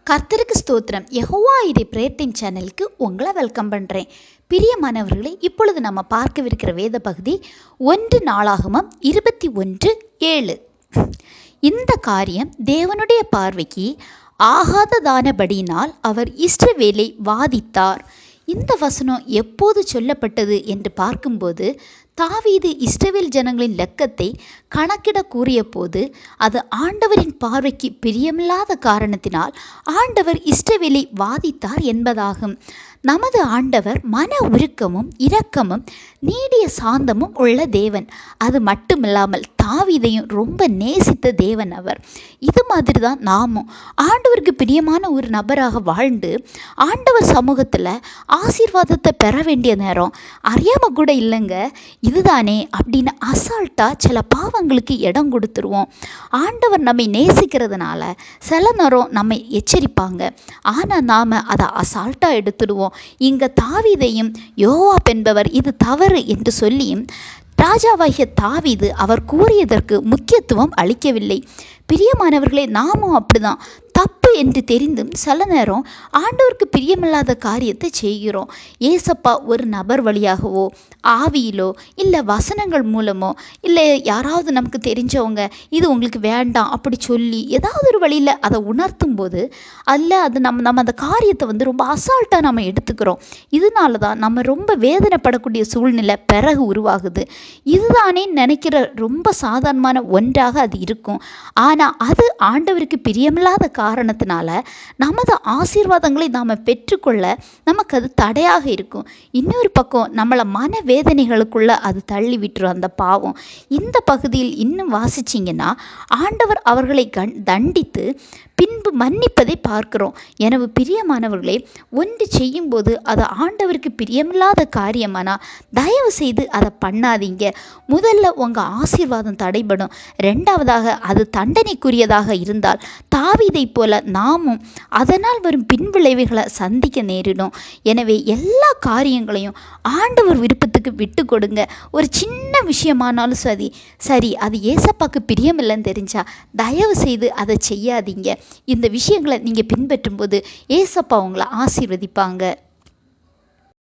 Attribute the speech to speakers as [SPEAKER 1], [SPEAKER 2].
[SPEAKER 1] கர்த்தருக்கு ஸ்தோத்திரம். யெகோவா இறை பிரேயர் சேனலுக்கு உங்களை வெல்கம் பண்ணுறேன். பிரியமானவர்களே, இப்பொழுது நம்ம பார்க்கவிருக்கிற வேத பகுதி 1 நாளாகமம் 21:7. இந்த காரியம் தேவனுடைய பார்வைக்கு ஆகாததானபடியினால் அவர் இஸ்ரவேலை வாதித்தார். இந்த வசனம் எப்போது சொல்லப்பட்டது என்று பார்க்கும்போது, தாவீது இஸ்ரவேல் ஜனங்களின் லெக்கத்தை கணக்கிட கூறிய போது அது ஆண்டவரின் பார்வைக்கு பிரியமில்லாத காரணத்தினால் ஆண்டவர் இஸ்ரவேலை வாதித்தார் என்பதாகும். நமது ஆண்டவர் மன உருக்கமும் இரக்கமும் நீடிய சாந்தமும் உள்ள தேவன். அது மட்டுமில்லாமல் தாவீதையும் ரொம்ப நேசித்த தேவன் அவர். இது மாதிரி தான் நாமும் ஆண்டவருக்கு பிரியமான ஒரு நபராக வாழ்ந்து ஆண்டவர் சமூகத்தில் ஆசீர்வாதத்தை பெற வேண்டிய நேரம் அறியாமல் கூட இல்லைங்க, இதுதானே அப்படின்னு அசால்ட்டாக சில பாவங்களுக்கு இடம் கொடுத்துருவோம். ஆண்டவர் நம்மை நேசிக்கிறதுனால சில நேரம் நம்மை எச்சரிப்பாங்க, ஆனால் நாம் அதை அசால்ட்டாக எடுத்துடுவோம். இங்கே தாவீதையும் யோவாப் என்பவர் இது தவறு என்று சொல்லியும் ராஜாவாகிய தாவீது அவர் கூறியதற்கு முக்கியத்துவம் அளிக்கவில்லை. பிரியமானவர்களே, நாமும் அப்படிதான் தப்பு என்று தெரிந்தும் சில நேரம் ஆண்டவருக்கு பிரியமில்லாத காரியத்தை செய்கிறோம். ஏசப்பா ஒரு நபர் வழியாகவோ ஆவியிலோ இல்லை வசனங்கள் மூலமோ இல்லை யாராவது நமக்கு தெரிஞ்சவங்க இது உங்களுக்கு வேண்டாம் அப்படி சொல்லி ஏதாவது ஒரு வழியில் அதை உணர்த்தும் போது அது நம்ம அந்த காரியத்தை ரொம்ப அசால்ட்டாக நம்ம எடுத்துக்கிறோம். இதனால தான் நம்ம ரொம்ப வேதனைப்படக்கூடிய சூழ்நிலை பிறகு உருவாகுது. இதுதானே நினைக்கிற ரொம்ப சாதாரணமான ஒன்றாக அது இருக்கும். ஆனால் அது ஆண்டவருக்கு பிரியமில்லாத காரணத்தினால நமது ஆசீர்வாதங்களை நாம் பெற்றுக்கொள்ள நமக்கு அது தடையாக இருக்கும். இன்னொரு பக்கம் நம்மளை மன வேதனைகளுக்குள்ள அது தள்ளி விட்டுரும் அந்த பாவம். இந்த பகுதியில் இன்னும் வாசிச்சிங்கன்னா ஆண்டவர் அவர்களை தண்டித்து பின்பு மன்னிப்பதை பார்க்கிறோம். எனவே பிரியமானவர்களே, ஒன்று செய்யும்போது அது ஆண்டவருக்கு பிரியமில்லாத காரியமானால் தயவு செய்து அதை பண்ணாதீங்க. முதல்ல உங்கள் ஆசீர்வாதம் தடைபடும். ரெண்டாவதாக அது தண்டனைக்குரியதாக இருந்தால் தாவீதை போல நாமும் அதனால் வரும் பின்விளைவுகளை சந்திக்க நேரிடும். எனவே எல்லா காரியங்களையும் ஆண்டவர் விருப்பத்துக்கு விட்டு கொடுங்க. ஒரு சின்ன விஷயமானாலும் சரி அது ஏசப்பாக்கு பிரியமில்லைன்னு தெரிஞ்சா தயவு செய்து அதை செய்யாதீங்க. இந்த விஷயங்களை நீங்கள் பின்பற்றும் போது ஏசப்பா உங்களை ஆசீர்வதிப்பாங்க.